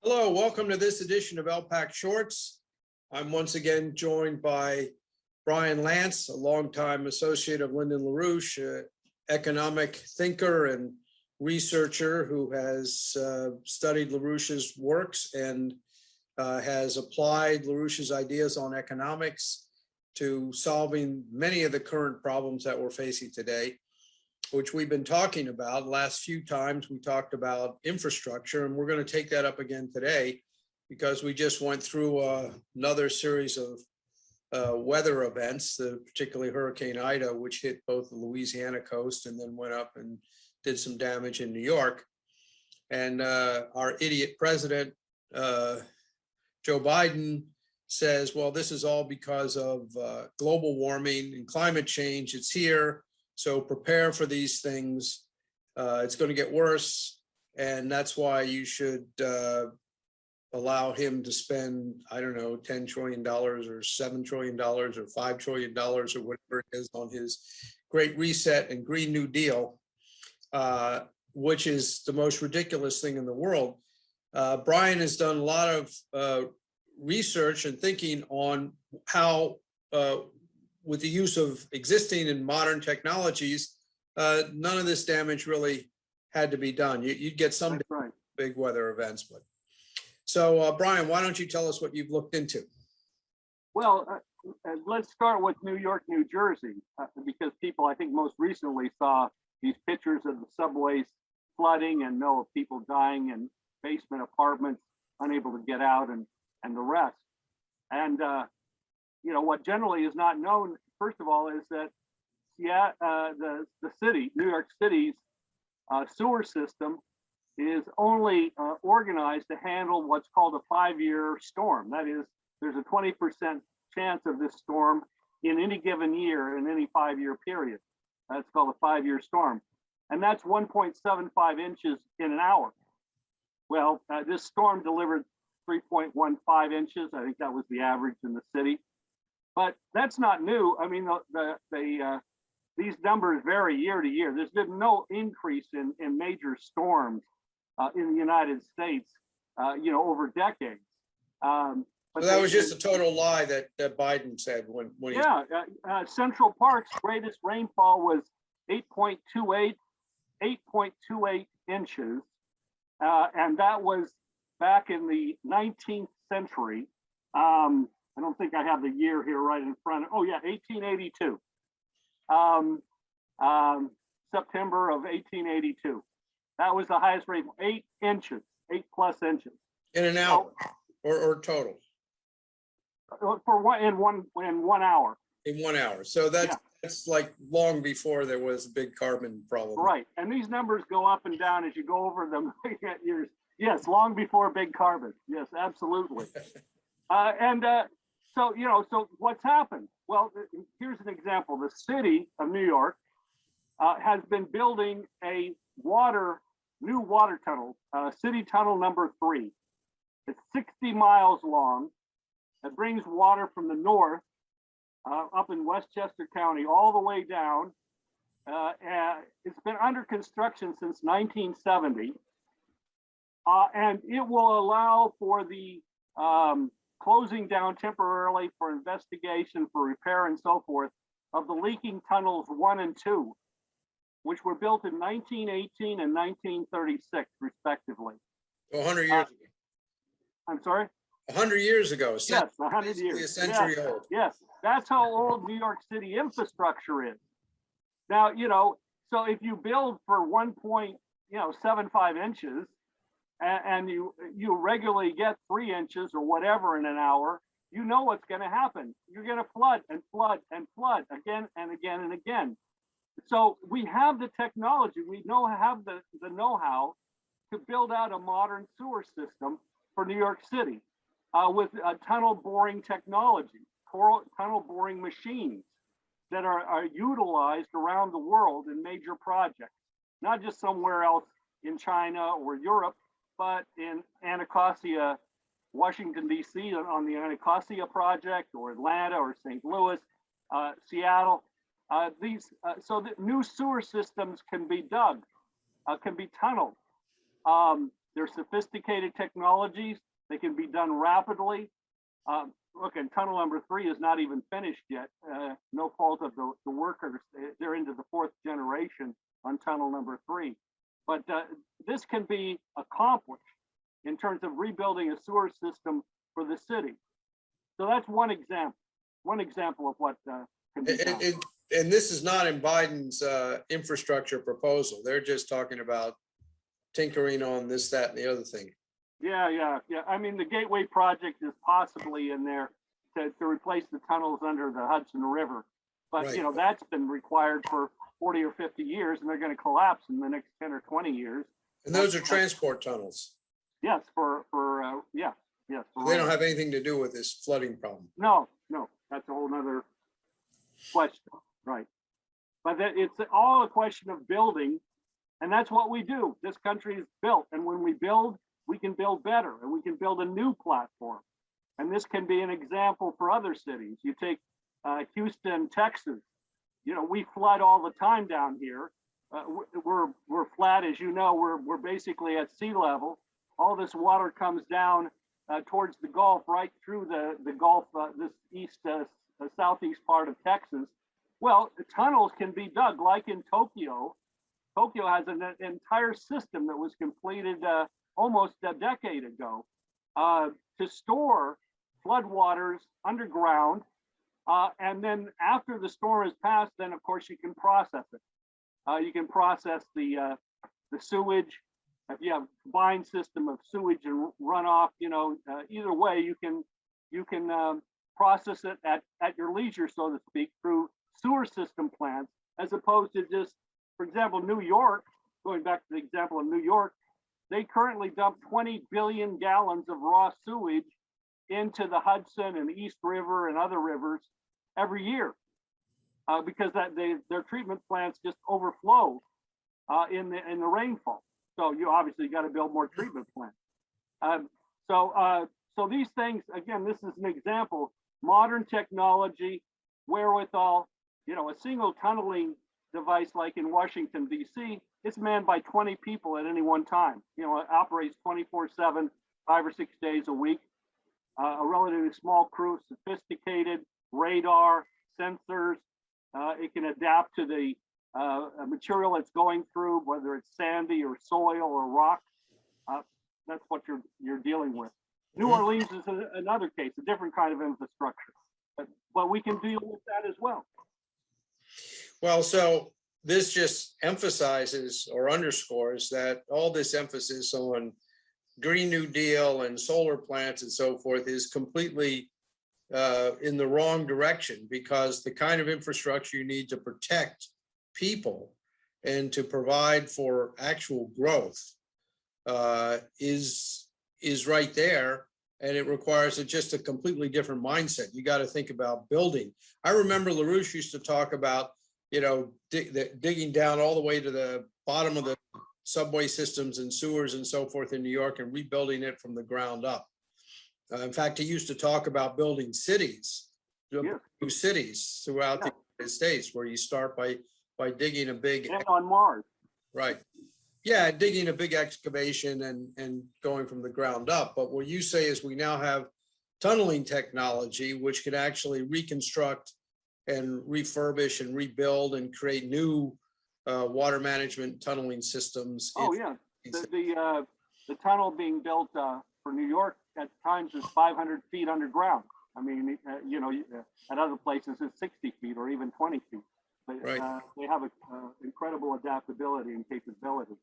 Hello, welcome to this edition of LPAC Shorts. I'm once again joined by Brian Lance, a longtime associate of Lyndon LaRouche, economic thinker and researcher who has studied LaRouche's works and has applied LaRouche's ideas on economics to solving many of the current problems that we're facing today, which we've been talking about. Last few times we talked about infrastructure, and we're going to take that up again today because we just went through another series of weather events, particularly Hurricane Ida, which hit both the Louisiana coast and then went up and did some damage in New York. And our idiot president, Joe Biden, says, well, this is all because of global warming and climate change. It's here. So prepare for these things. It's going to get worse. And that's why you should allow him to spend, I don't know, $10 trillion or $7 trillion or $5 trillion or whatever it is on his Great Reset and Green New Deal, which is the most ridiculous thing in the world. Brian has done a lot of research and thinking on how with the use of existing and modern technologies, none of this damage really had to be done. You'd get some big weather events, but so Brian, why don't you tell us what you've looked into? Well, let's start with New York, New Jersey, because people, I think, most recently saw these pictures of the subways flooding and know of people dying in basement apartments, unable to get out, and the rest. And what generally is not known, first of all, is that the city, New York City's sewer system is only organized to handle what's called a 5-year storm. That is, there's a 20% chance of this storm in any given year in any 5-year period. That's called a 5-year storm. And that's 1.75 inches in an hour. Well, this storm delivered 3.15 inches. I think that was the average in the city. But that's not new. I mean, these numbers vary year to year. There's been no increase in major storms in the United States, over decades. But so that was just a total lie that Biden said when he. Yeah, Central Park's greatest rainfall was 8.28 inches, and that was back in the 19th century. I don't think I have the year here right in front. Oh yeah, 1882. September of 1882. That was the highest rainfall, 8 inches, 8+ inches. In an hour, or total? In 1 hour. In 1 hour. So that's like long before there was a big carbon problem. Right, and these numbers go up and down as you go over them. Yes, long before big carbon. Yes, absolutely. So what's happened? Well, here's an example. The city of New York has been building a new water tunnel, city tunnel number 3. It's 60 miles long. It brings water from the north up in Westchester County all the way down. It's been under construction since 1970. And it will allow for the closing down temporarily for investigation, for repair, and so forth of the leaking tunnels 1 and 2, which were built in 1918 and 1936, respectively. 100 years ago. I'm sorry? 100 years ago. Yes, 100 years. A century old. Yes, that's how old New York City infrastructure is. Now, so if you build for 1.75 inches, and you regularly get 3 inches or whatever in an hour, you know what's going to happen. You're going to flood and flood and flood again and again and again. So we have the technology, we have the know-how to build out a modern sewer system for New York City with tunnel boring technology, tunnel boring machines that are utilized around the world in major projects, not just somewhere else in China or Europe, but in Anacostia, Washington, D.C. on the Anacostia project, or Atlanta or St. Louis, Seattle. So that new sewer systems can be dug, can be tunneled. They're sophisticated technologies. They can be done rapidly. Look, and tunnel number 3 is not even finished yet. No fault of the workers. They're into the 4th generation on tunnel number 3. But this can be accomplished in terms of rebuilding a sewer system for the city. So that's one example of what can be done. And this is not in Biden's infrastructure proposal. They're just talking about tinkering on this, that, and the other thing. Yeah. I mean, the Gateway project is possibly in there to replace the tunnels under the Hudson River. But, Right. you know, that's been required for 40 or 50 years, and they're going to collapse in the next 10 or 20 years. And those are transport tunnels. Yes, yes. They don't have anything to do with this flooding problem. No, that's a whole nother question, right? But it's all a question of building, and that's what we do. This country is built, and when we build, we can build better, and we can build a new platform. And this can be an example for other cities. You take Houston, Texas. You know, we flood all the time down here. We're flat, as you know. We're basically at sea level. All this water comes down towards the Gulf, right through the Gulf, this southeast part of Texas. Well, the tunnels can be dug, like in Tokyo. Tokyo has an entire system that was completed almost a decade ago to store floodwaters underground. And then after the storm has passed, then of course you can process it. You can process the sewage. If you have a combined system of sewage and runoff, you know, either way, you can process it at your leisure, so to speak, through sewer system plants, as opposed to just, for example, New York. Going back to the example of New York, they currently dump 20 billion gallons of raw sewage into the Hudson and East River and other rivers every year because their treatment plants just overflow in the rainfall. So you obviously got to build more treatment plants. So these things, again, this is an example: modern technology, wherewithal. You know, a single tunneling device like in Washington D.C. it's manned by 20 people at any one time. You know, it operates 24/7, 5 or 6 days a week. A relatively small crew, sophisticated radar, sensors. It can adapt to the material it's going through, whether it's sandy or soil or rock. That's what you're dealing with. New Orleans is another case, a different kind of infrastructure, but we can deal with that as well. Well, so this just emphasizes or underscores that all this emphasis on Green New Deal and solar plants and so forth is completely in the wrong direction, because the kind of infrastructure you need to protect people and to provide for actual growth is right there, and it requires just a completely different mindset. You got to think about building. I remember LaRouche used to talk about, you know, digging down all the way to the bottom of the subway systems and sewers and so forth in New York and rebuilding it from the ground up. In fact, he used to talk about building cities, new cities throughout the United States, where you start by digging a big, and on Mars. Right. Yeah, digging a big excavation and going from the ground up. But what you say is we now have tunneling technology, which can actually reconstruct and refurbish and rebuild and create new water management tunneling systems. Oh yeah, the tunnel being built for New York at times is 500 feet underground. I mean, you know, at other places it's 60 feet or even 20 feet. But they have incredible adaptability and capability.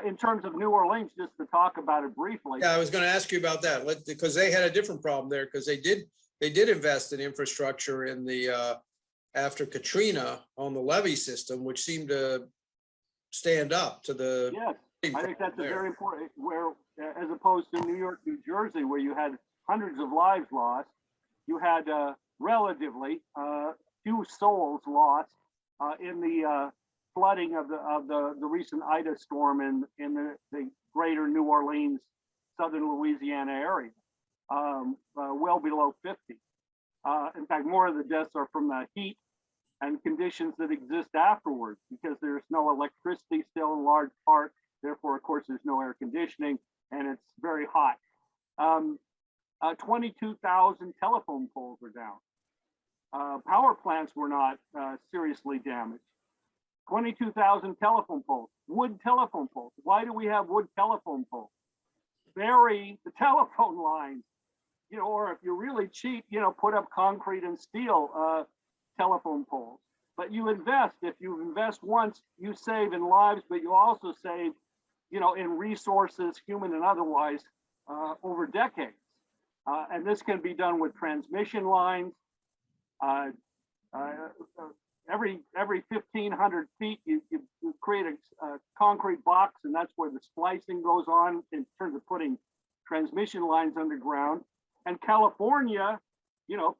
In terms of New Orleans, just to talk about it briefly. Yeah, I was going to ask you about that, because they had a different problem there, because they did invest in infrastructure in the after Katrina on the levee system, which seemed to stand up to the. Yes, I think that's a very important, where as opposed to New York, New Jersey, where you had hundreds of lives lost, you had relatively few souls lost in the flooding of the recent Ida storm in the greater New Orleans, southern Louisiana area, well below 50. In fact, more of the deaths are from the heat and conditions that exist afterwards, because there's no electricity still in large part. Therefore, of course, there's no air conditioning, and it's very hot. 22,000 telephone poles were down. Power plants were not seriously damaged. 22,000 telephone poles, wood telephone poles. Why do we have wood telephone poles? Bury the telephone lines, or if you're really cheap, put up concrete and steel telephone poles. But you invest. If you invest once, you save in lives, but you also save, in resources, human and otherwise, over decades. And this can be done with transmission lines. Every 1,500 feet, you create a concrete box, and that's where the splicing goes on in terms of putting transmission lines underground. And California,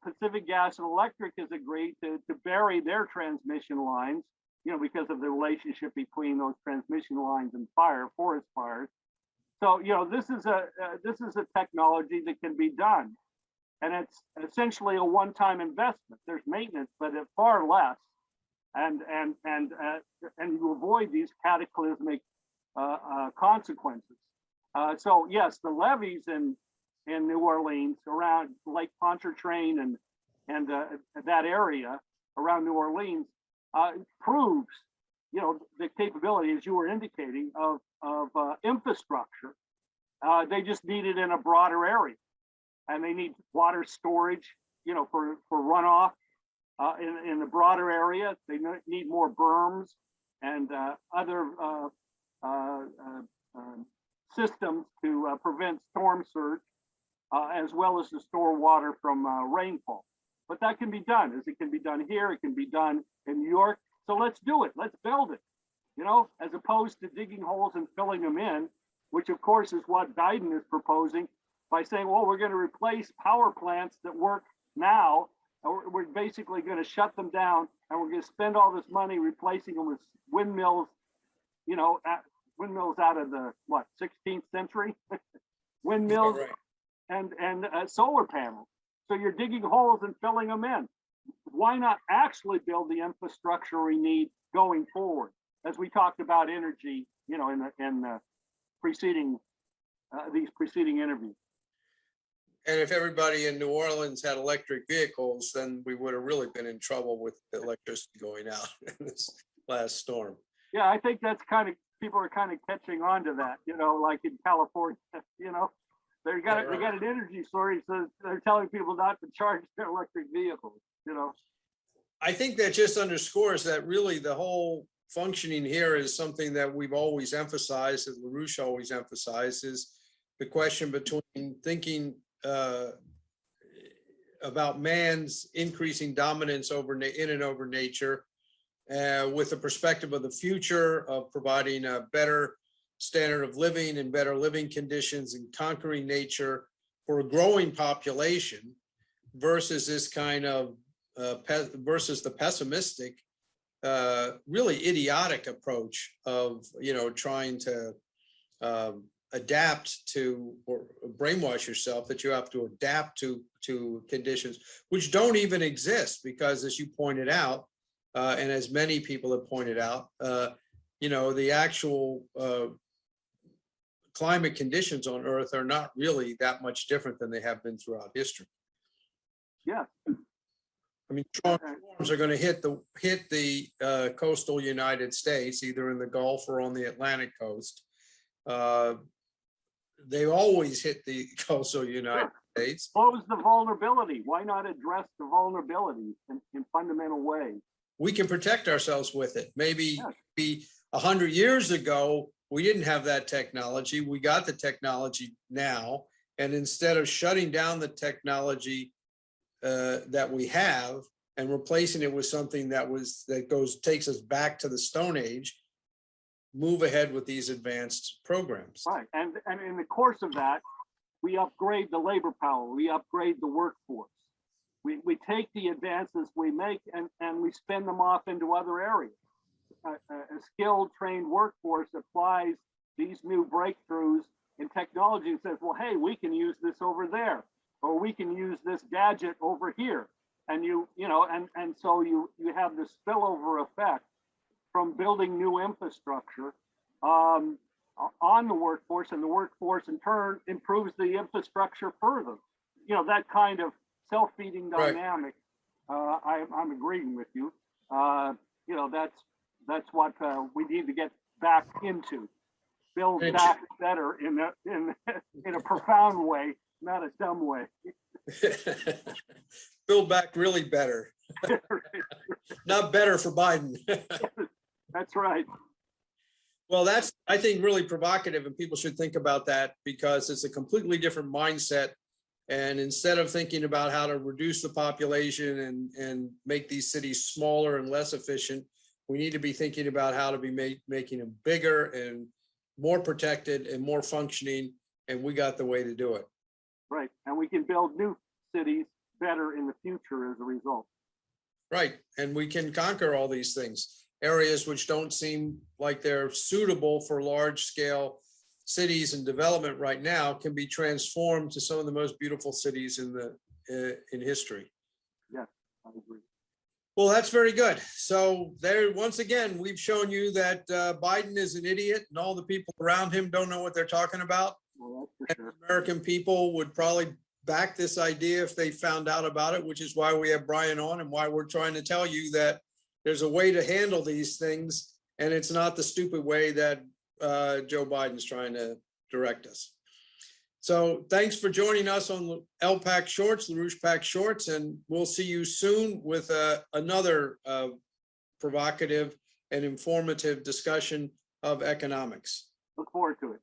Pacific Gas and Electric has agreed to bury their transmission lines, because of the relationship between those transmission lines and forest fires. So, this is a technology that can be done, and it's essentially a one-time investment. There's maintenance, but at far less, and you avoid these cataclysmic consequences. So yes, the levees in New Orleans around Lake Pontchartrain and that area around New Orleans proves, the capability, as you were indicating, of infrastructure. They just need it in a broader area, and they need water storage, for runoff in the broader area. They need more berms and other systems to prevent storm surge, as well as to store water from rainfall. But that can be done, as it can be done here. It can be done in New York. So let's do it. Let's build it, as opposed to digging holes and filling them in, which of course is what Biden is proposing by saying, well, we're going to replace power plants that work now. We're basically going to shut them down, and we're going to spend all this money replacing them with windmills, windmills out of the 16th century, windmills, right, and solar panels. So you're digging holes and filling them in. Why not actually build the infrastructure we need going forward, as we talked about energy, in the preceding these preceding interviews? And if everybody in New Orleans had electric vehicles, then we would have really been in trouble with the electricity going out in this last storm. Yeah, I think that's people are kind of catching on to that, like in California, they got an energy shortage, so they're telling people not to charge their electric vehicles, I think that just underscores that really the whole functioning here is something that we've always emphasized, as LaRouche always emphasized, is the question between thinking about man's increasing dominance in and over nature, with the perspective of the future of providing a better standard of living and better living conditions and conquering nature for a growing population, versus this kind of versus the pessimistic, really idiotic approach of trying to adapt to, or brainwash yourself that you have to adapt to conditions which don't even exist, because, as you pointed out, and as many people have pointed out, the actual climate conditions on Earth are not really that much different than they have been throughout history. Yeah. I mean, strong storms are going to hit the coastal United States, either in the Gulf or on the Atlantic coast. They always hit the coastal United States. What was the vulnerability? Why not address the vulnerability in fundamental ways? We can protect ourselves with it. Maybe 100 years ago, we didn't have that technology. We got the technology now. And instead of shutting down the technology that we have and replacing it with something that takes us back to the Stone Age, move ahead with these advanced programs. Right, and in the course of that, we upgrade the labor power, we upgrade the workforce. We take the advances we make and we spend them off into other areas. A skilled, trained workforce applies these new breakthroughs in technology and says, well, hey, we can use this over there, or we can use this gadget over here. And so you have this spillover effect from building new infrastructure on the workforce, and the workforce in turn improves the infrastructure further. That kind of self-feeding Right. dynamic. I'm agreeing with you. That's what we need to get back into. Build back better in a profound way, not a dumb way. Build back really better. Not better for Biden. That's right. Well, that's, I think, really provocative, and people should think about that because it's a completely different mindset. And instead of thinking about how to reduce the population and make these cities smaller and less efficient, we need to be thinking about how to be making them bigger and more protected and more functioning. And we got the way to do it. Right. And we can build new cities better in the future as a result. Right. And we can conquer all these things. Areas which don't seem like they're suitable for large scale cities and development right now can be transformed to some of the most beautiful cities in history. Yes, I agree. Well, that's very good. So there, once again, we've shown you that Biden is an idiot and all the people around him don't know what they're talking about. Well, that's for sure. American people would probably back this idea if they found out about it, which is why we have Brian on and why we're trying to tell you that there's a way to handle these things, and it's not the stupid way that Joe Biden's trying to direct us. So thanks for joining us on LPAC Shorts, LaRouche PAC Shorts, and we'll see you soon with another provocative and informative discussion of economics. Look forward to it.